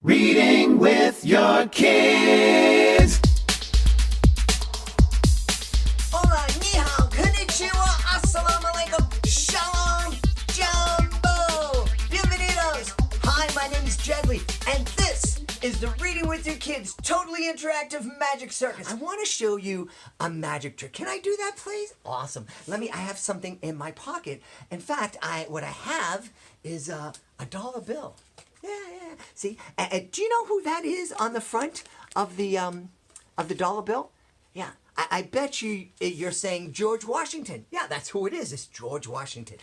Reading with your kids. Hola, ni hao, konnichiwa, assalamu alaikum, shalom, jumbo. Bienvenidos. Hi, my name is Jedlie, and this is the Reading with Your Kids totally interactive magic circus. I want to show you a magic trick. Can I do that, please? Awesome. I have something in my pocket. In fact, what I have is a dollar bill. Yeah. See, do you know who that is on the front of the dollar bill? Yeah, I bet you're saying George Washington. Yeah, that's who it is. It's George Washington.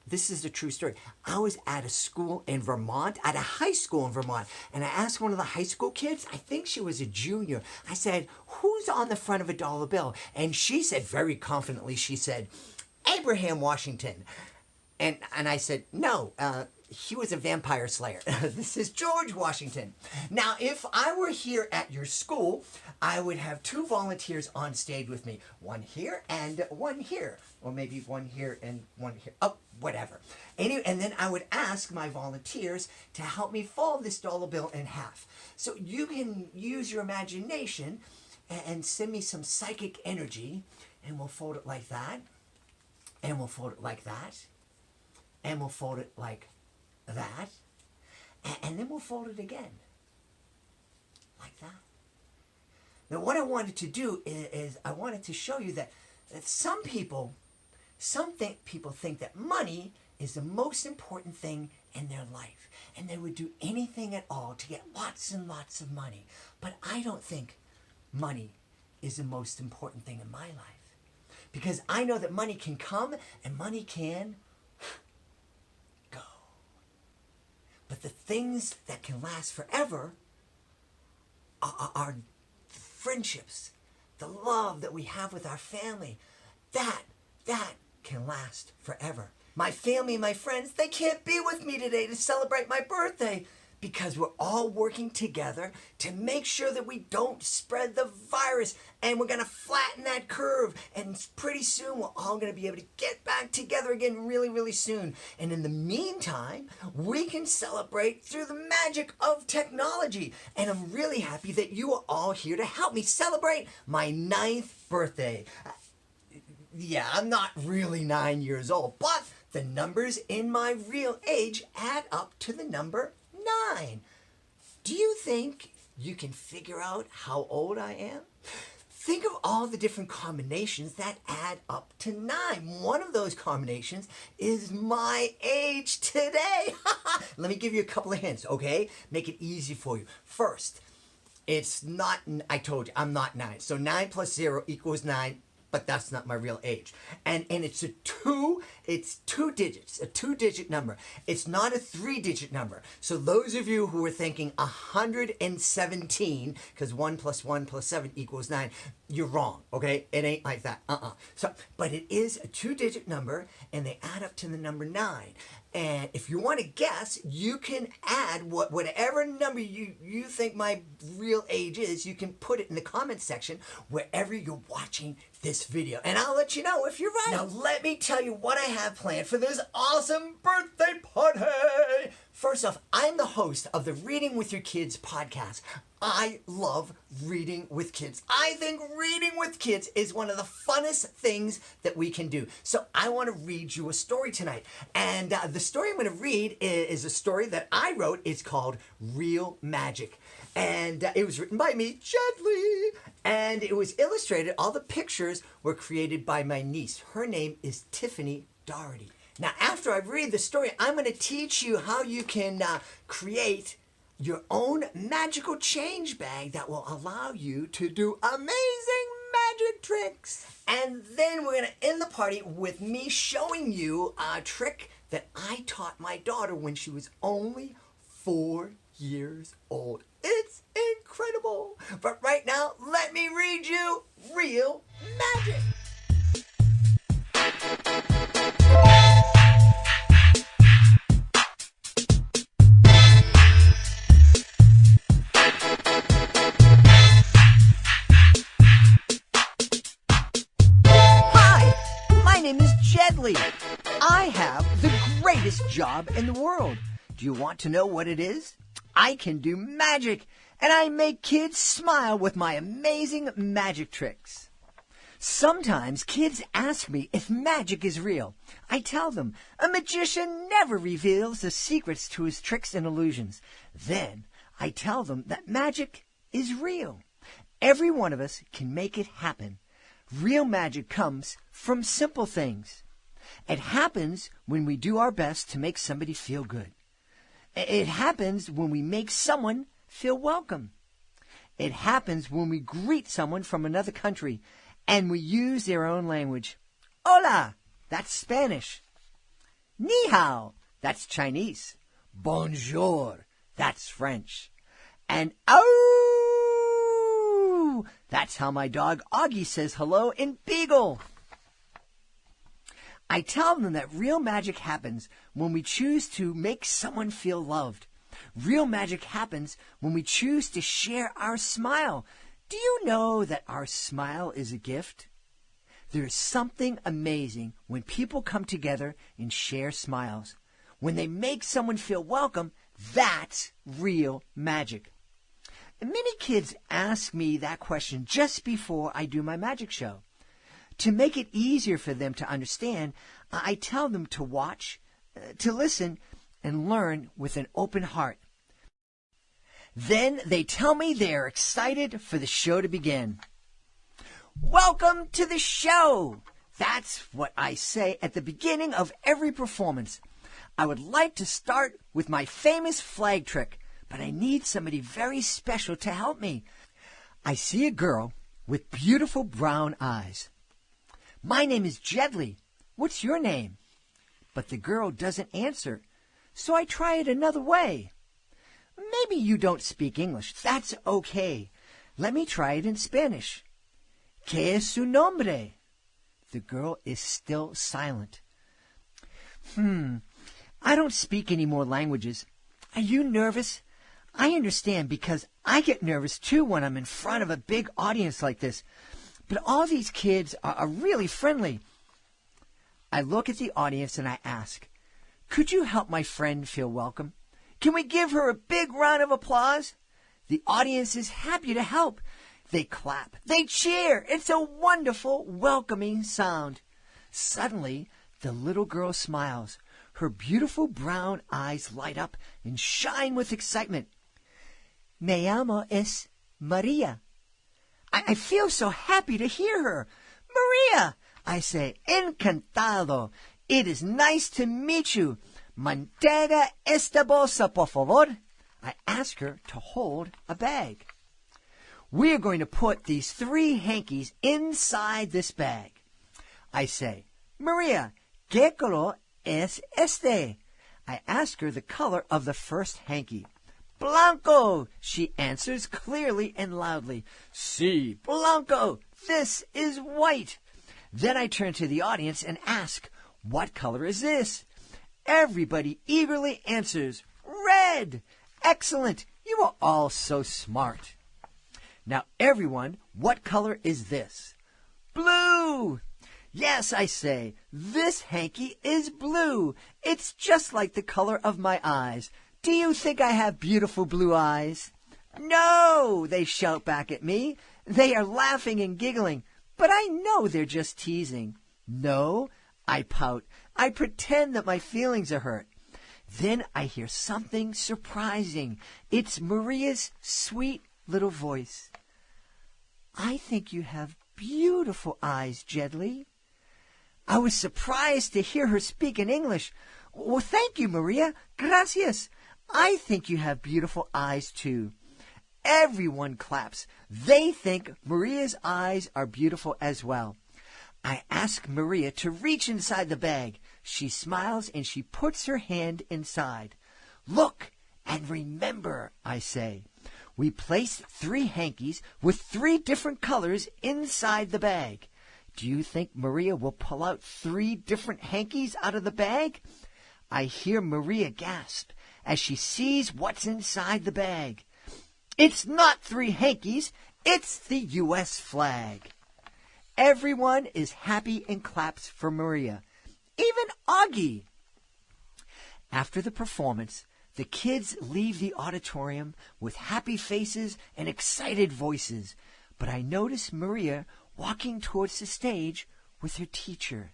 This is a true story. I was at a school in Vermont, at a high school in Vermont, and I asked one of the high school kids, I think she was a junior, I said, who's on the front of a dollar bill? And she said, very confidently, she said, Abraham Washington. And I said, no, he was a vampire slayer. This is George Washington. Now, if I were here at your school, I would have two volunteers on stage with me. One here and one here. Or maybe one here and one here. Oh, whatever. Anyway, and then I would ask my volunteers to help me fold this dollar bill in half. So you can use your imagination and send me some psychic energy, and we'll fold it like that. And we'll fold it like that. And we'll fold it like that, and then we'll fold it again, like that. Now, what I wanted to do is I wanted to show you that some people think that money is the most important thing in their life, and they would do anything at all to get lots and lots of money. But I don't think money is the most important thing in my life, because I know that money can come and money can go. But the things that can last forever are friendships, the love that we have with our family. That can last forever. My family and my friends, they can't be with me today to celebrate my birthday because we're all working together to make sure that we don't spread the virus, and we're going to flatten that curve, and pretty soon we're all going to be able to get back together again really, really soon. And in the meantime, we can celebrate through the magic of technology. And I'm really happy that you are all here to help me celebrate my 9th birthday. Yeah, I'm not really 9 years old, but the numbers in my real age add up to the number 9. Do you think you can figure out how old I am? Think of all the different combinations that add up to 9. One of those combinations is my age today. Let me give you a couple of hints, okay? Make it easy for you. First, it's not, I told you, I'm not 9. So 9 plus 0 equals 9. But that's not my real age. And it's two digits, a 2-digit number. It's not a 3-digit number. So those of you who are thinking 117, because 1 plus 1 plus 7 equals 9, you're wrong, okay? It ain't like that, but it is a 2-digit number, and they add up to the number 9. And if you want to guess, you can add whatever number you think my real age is. You can put it in the comments section wherever you're watching this video, and I'll let you know if you're right. Now let me tell you what I have planned for this awesome birthday party. First off, I'm the host of the Reading with Your Kids podcast. I love reading with kids. I think reading with kids is one of the funnest things that we can do. So I want to read you a story tonight. And the story I'm going to read is a story that I wrote. It's called Real Magic. And it was written by me, Jedlie. And it was illustrated. All the pictures were created by my niece. Her name is Tiffany Doherty. Now, after I read the story, I'm going to teach you how you can create your own magical change bag that will allow you to do amazing magic tricks. And then we're going to end the party with me showing you a trick that I taught my daughter when she was only 4 years old. It's incredible. But right now, let me read you Real Magic. My name is Jedlie. I have the greatest job in the world. Do you want to know what it is? I can do magic, and I make kids smile with my amazing magic tricks. Sometimes kids ask me if magic is real. I tell them a magician never reveals the secrets to his tricks and illusions. Then I tell them that magic is real. Every one of us can make it happen. Real magic comes from simple things. It happens when we do our best to make somebody feel good. It happens when we make someone feel welcome. It happens when we greet someone from another country and we use their own language. Hola, that's Spanish. Ni hao, that's Chinese. Bonjour, that's French. And oh, that's how my dog Augie says hello in Beagle. I tell them that real magic happens when we choose to make someone feel loved. Real magic happens when we choose to share our smile. Do you know that our smile is a gift? There's something amazing when people come together and share smiles. When they make someone feel welcome, that's real magic. Many kids ask me that question just before I do my magic show. To make it easier for them to understand, I tell them to watch, to listen, and learn with an open heart. Then they tell me they are excited for the show to begin. Welcome to the show! That's what I say at the beginning of every performance. I would like to start with my famous flag trick, but I need somebody very special to help me. I see a girl with beautiful brown eyes. My name is Jedlie. What's your name? But the girl doesn't answer, so I try it another way. Maybe you don't speak English. That's okay. Let me try it in Spanish. ¿Qué es su nombre? The girl is still silent. I don't speak any more languages. Are you nervous? I understand because I get nervous too when I'm in front of a big audience like this. But all these kids are really friendly. I look at the audience and I ask, could you help my friend feel welcome? Can we give her a big round of applause? The audience is happy to help. They clap. They cheer. It's a wonderful, welcoming sound. Suddenly, the little girl smiles. Her beautiful brown eyes light up and shine with excitement. Me llamo es Maria. I feel so happy to hear her. Maria, I say, encantado. It is nice to meet you. Mantenga esta bolsa, por favor. I ask her to hold a bag. We are going to put these 3 hankies inside this bag. I say, Maria, ¿qué color es este? I ask her the color of the first hanky. Blanco, she answers clearly and loudly. Sí, blanco, this is white. Then I turn to the audience and ask, what color is this? Everybody eagerly answers, red. Excellent, you are all so smart. Now everyone, what color is this? Blue. Yes, I say, this hanky is blue. It's just like the color of my eyes. Do you think I have beautiful blue eyes? No, they shout back at me. They are laughing and giggling, but I know they're just teasing. No, I pout. I pretend that my feelings are hurt. Then I hear something surprising. It's Maria's sweet little voice. I think you have beautiful eyes, Jedlie. I was surprised to hear her speak in English. Well, thank you, Maria. Gracias. I think you have beautiful eyes, too. Everyone claps. They think Maria's eyes are beautiful as well. I ask Maria to reach inside the bag. She smiles and she puts her hand inside. Look and remember, I say. We place 3 hankies with 3 different colors inside the bag. Do you think Maria will pull out 3 different hankies out of the bag? I hear Maria gasp as she sees what's inside the bag. It's not 3 hankies, it's the U.S. flag. Everyone is happy and claps for Maria, even Augie. After the performance, The kids leave the auditorium with happy faces and excited voices, but I notice Maria walking towards the stage with her teacher.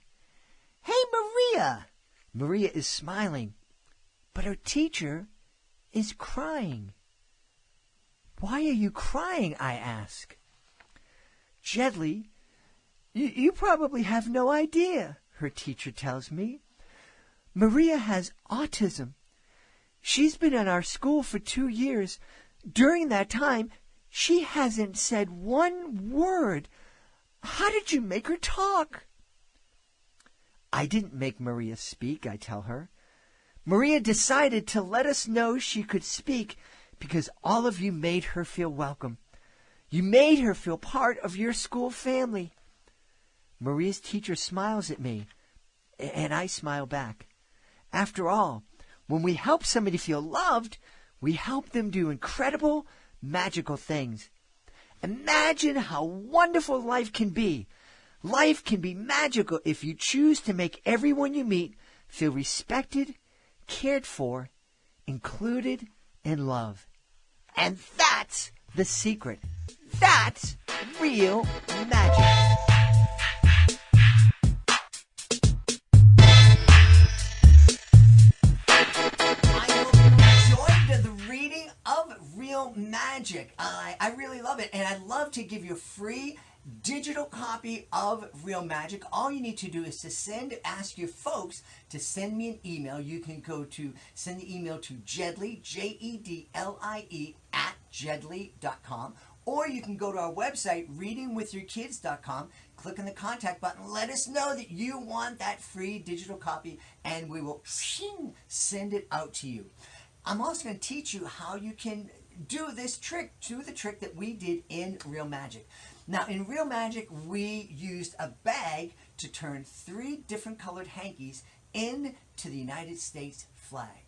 "Hey, Maria!" Maria is smiling, but her teacher is crying. "Why are you crying?" I ask. "Jedlie, you probably have no idea," her teacher tells me. "Maria has autism. She's been in our school for 2 years. During that time, she hasn't said one word. How did you make her talk?" "I didn't make Maria speak," I tell her. "Maria decided to let us know she could speak because all of you made her feel welcome. You made her feel part of your school family." Maria's teacher smiles at me, and I smile back. After all, when we help somebody feel loved, we help them do incredible, magical things. Imagine how wonderful life can be. Life can be magical if you choose to make everyone you meet feel respected, cared for, included, and loved. And that's the secret. That's real magic. Real magic. I really love it, and I'd love to give you a free digital copy of Real Magic. All you need to do is to ask your folks to send me an email. You can send the email to Jedlie, Jedlie, @jedlie.com, or you can go to our website, readingwithyourkids.com, click on the contact button, let us know that you want that free digital copy, and we will send it out to you. I'm also going to teach you how you can do the trick that we did in Real Magic. Now, in Real Magic, we used a bag to turn 3 different colored hankies into the United States flag.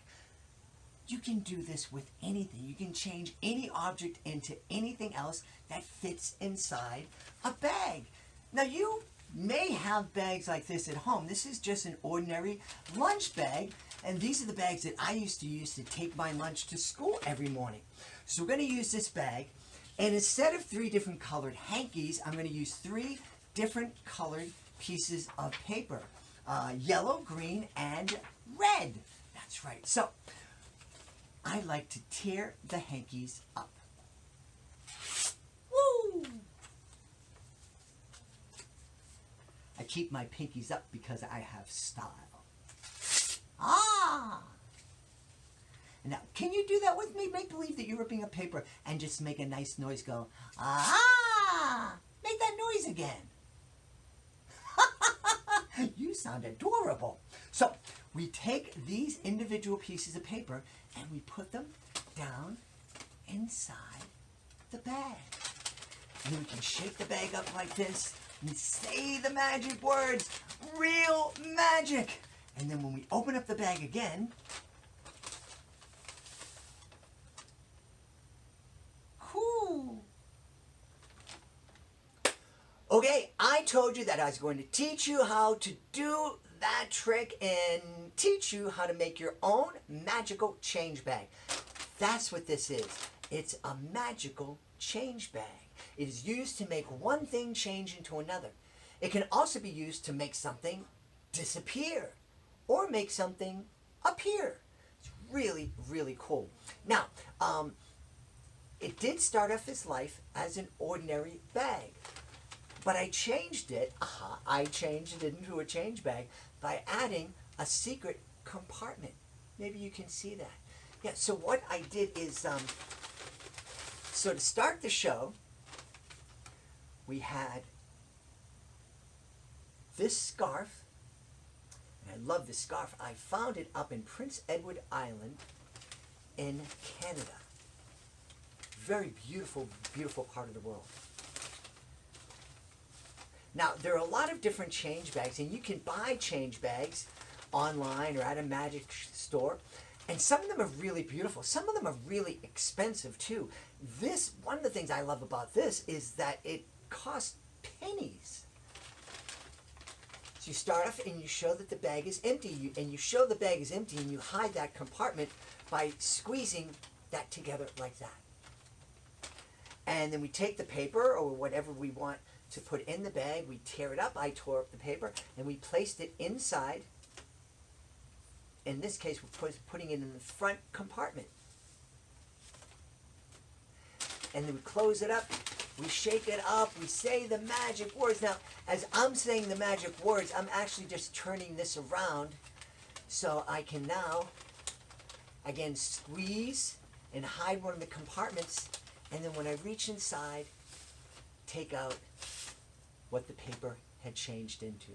You can do this with anything. You can change any object into anything else that fits inside a bag. Now, you may have bags like this at home. This is just an ordinary lunch bag, and these are the bags that I used to use to take my lunch to school every morning. So we're going to use this bag, and instead of 3 different colored hankies, I'm going to use 3 different colored pieces of paper. Yellow, green, and red. That's right. So I like to tear the hankies up. Woo! I keep my pinkies up because I have style. Ah! Now, can you do that with me? Make believe that you're ripping up paper and just make a nice noise. Go, ah! Make that noise again. You sound adorable. So, we take these individual pieces of paper and we put them down inside the bag. And then we can shake the bag up like this and say the magic words, Real Magic. And then when we open up the bag again, cool. Okay, I told you that I was going to teach you how to do that trick and teach you how to make your own magical change bag. That's what this is. It's a magical change bag. It is used to make one thing change into another. It can also be used to make something disappear or make something appear. It's really, really cool. Now, it did start off its life as an ordinary bag, but I changed it. I changed it into a change bag by adding a secret compartment. Maybe you can see that. Yeah, so what I did is, so to start the show, we had this scarf, and I love this scarf. I found it up in Prince Edward Island in Canada. Very beautiful, beautiful part of the world. Now, there are a lot of different change bags, and you can buy change bags online or at a magic store, and some of them are really beautiful. Some of them are really expensive, too. One of the things I love about this is that it costs pennies. So you start off and you show that the bag is empty, and you show the bag is empty, and you hide that compartment by squeezing that together like that. And then we take the paper or whatever we want to put in the bag, we tear it up. I tore up the paper and we placed it inside. In this case, we're putting it in the front compartment. And then we close it up, we shake it up, we say the magic words. Now, as I'm saying the magic words, I'm actually just turning this around so I can now, again, squeeze and hide one of the compartments. And then when I reach inside, take out what the paper had changed into.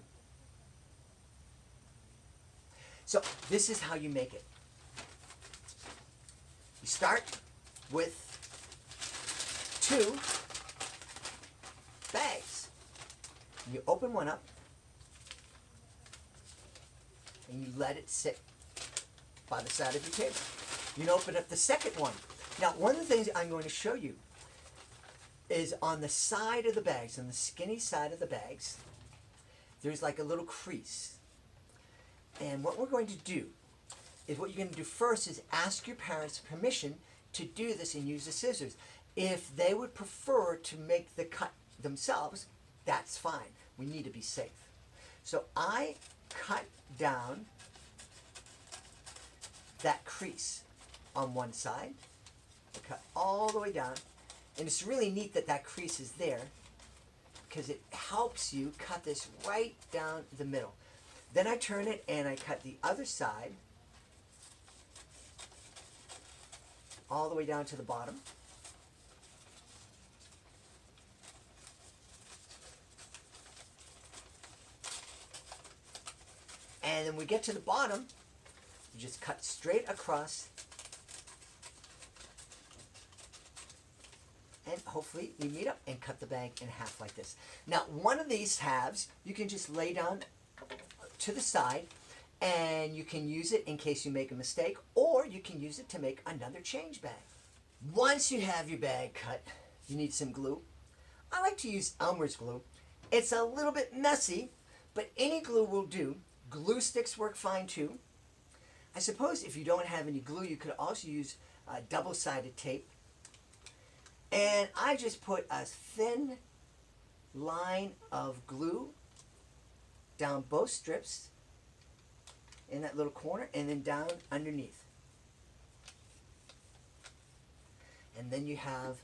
So this is how you make it. You start with 2 bags. You open one up and you let it sit by the side of your table. You can open up the second one. Now, one of the things I'm going to show you is on the side of the bags, on the skinny side of the bags, there's like a little crease. And what we're going to do is what you're going to do first is ask your parents permission to do this and use the scissors. If they would prefer to make the cut themselves, that's fine. We need to be safe. So I cut down that crease on one side. I cut all the way down. And it's really neat that that crease is there because it helps you cut this right down the middle. Then I turn it and I cut the other side all the way down to the bottom. And then we get to the bottom, you just cut straight across. And hopefully we meet up and cut the bag in half like this. Now, one of these halves, you can just lay down to the side and you can use it in case you make a mistake, or you can use it to make another change bag. Once you have your bag cut, you need some glue. I like to use Elmer's glue. It's a little bit messy, but any glue will do. Glue sticks work fine too. I suppose if you don't have any glue, you could also use double-sided tape. And I just put a thin line of glue down both strips in that little corner and then down underneath. And then you have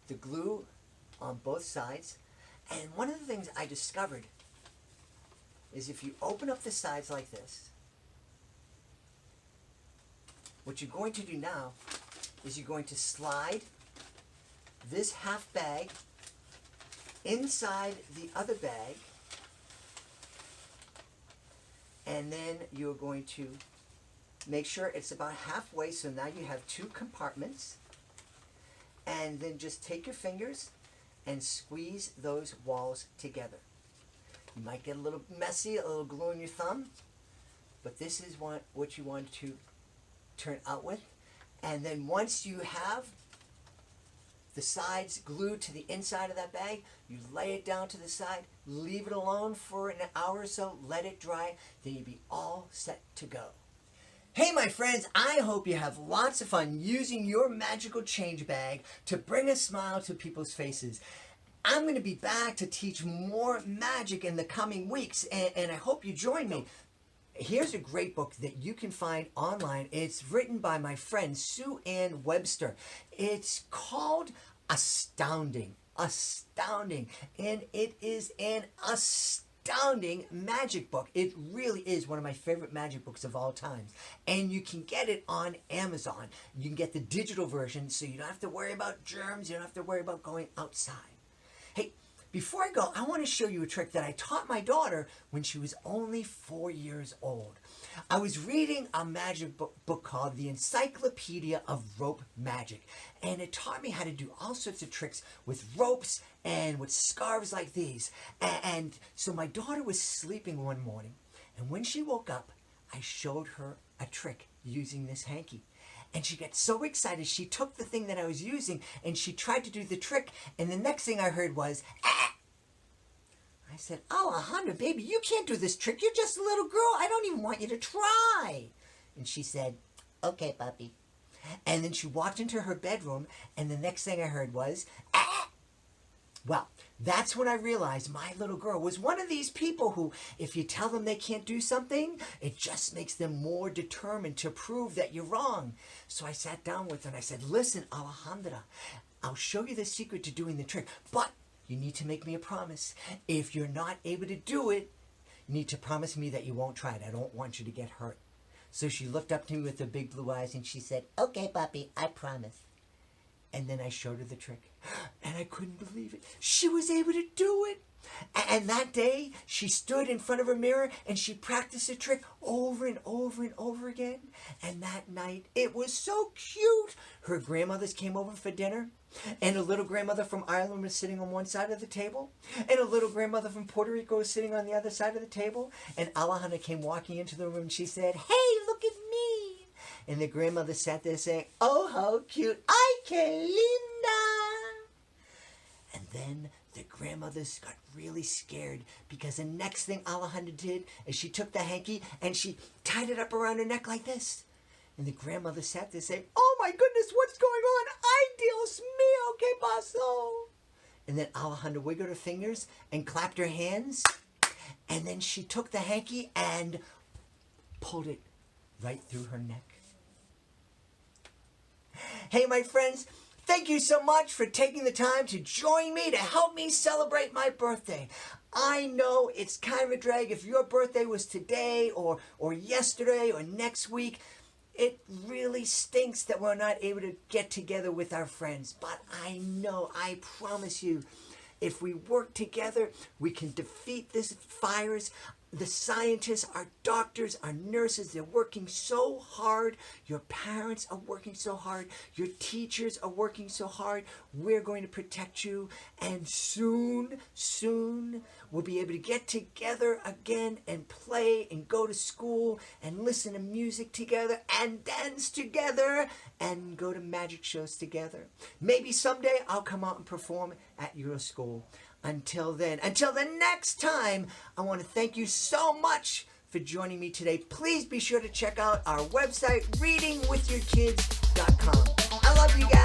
the glue on both sides. And one of the things I discovered is if you open up the sides like this, what you're going to do now is you're going to slide this half bag inside the other bag, and then you're going to make sure it's about halfway, so now you have 2 compartments, and then just take your fingers and squeeze those walls together. You might get a little messy, a little glue in your thumb, but this is what you want to turn out with. And then once you have the sides glued to the inside of that bag, you lay it down to the side, leave it alone for an hour or so, let it dry, then you'll be all set to go. Hey my friends, I hope you have lots of fun using your magical change bag to bring a smile to people's faces. I'm going to be back to teach more magic in the coming weeks, and I hope you join me. Here's a great book that you can find online. It's written by my friend Sue Ann Webster. It's called Astounding. Astounding. And it is an astounding magic book. It really is one of my favorite magic books of all time. And you can get it on Amazon. You can get the digital version so you don't have to worry about germs. You don't have to worry about going outside. Hey, before I go, I want to show you a trick that I taught my daughter when she was only 4 years old. I was reading a magic book called The Encyclopedia of Rope Magic, and it taught me how to do all sorts of tricks with ropes and with scarves like these. And so my daughter was sleeping one morning, and when she woke up, I showed her a trick using this hanky. And she got so excited, she took the thing that I was using and she tried to do the trick, and the next thing I heard was, ah! I said, "Oh, Alejandra, baby, you can't do this trick. You're just a little girl. I don't even want you to try." And she said, okay, puppy. And then she walked into her bedroom, and the next thing I heard was, ah! Well, that's when I realized my little girl was one of these people who, if you tell them they can't do something, it just makes them more determined to prove that you're wrong. So I sat down with her and I said, listen, Alejandra, I'll show you the secret to doing the trick, but you need to make me a promise. If you're not able to do it, you need to promise me that you won't try it. I don't want you to get hurt. So she looked up to me with her big blue eyes and she said, okay, puppy, I promise. And then I showed her the trick. And I couldn't believe it. She was able to do it. And that day, she stood in front of her mirror and she practiced the trick over and over and over again. And that night, it was so cute. Her grandmothers came over for dinner. And a little grandmother from Ireland was sitting on one side of the table. And a little grandmother from Puerto Rico was sitting on the other side of the table. And Alejandra came walking into the room and she said, hey, look at me. And the grandmother sat there saying, oh, how cute. Ay, que linda. And then the grandmothers got really scared because the next thing Alejandra did is she took the hanky and she tied it up around her neck like this. And the grandmother sat there saying, oh my goodness, what's going on? Ay, Dios mío, ¿qué pasó? And then Alejandra wiggled her fingers and clapped her hands. And then she took the hanky and pulled it right through her neck. Hey, my friends, thank you so much for taking the time to join me to help me celebrate my birthday. I know it's kind of a drag if your birthday was today or yesterday or next week. It really stinks that we're not able to get together with our friends. But I know, I promise you, if we work together, we can defeat this virus. The scientists, our doctors, our nurses, they're working so hard. Your parents are working so hard. Your teachers are working so hard. We're going to protect you. And soon, we'll be able to get together again and play and go to school and listen to music together and dance together and go to magic shows together. Maybe someday I'll come out and perform at your school. Until then, until the next time, I want to thank you so much for joining me today. Please be sure to check out our website, readingwithyourkids.com. I love you guys.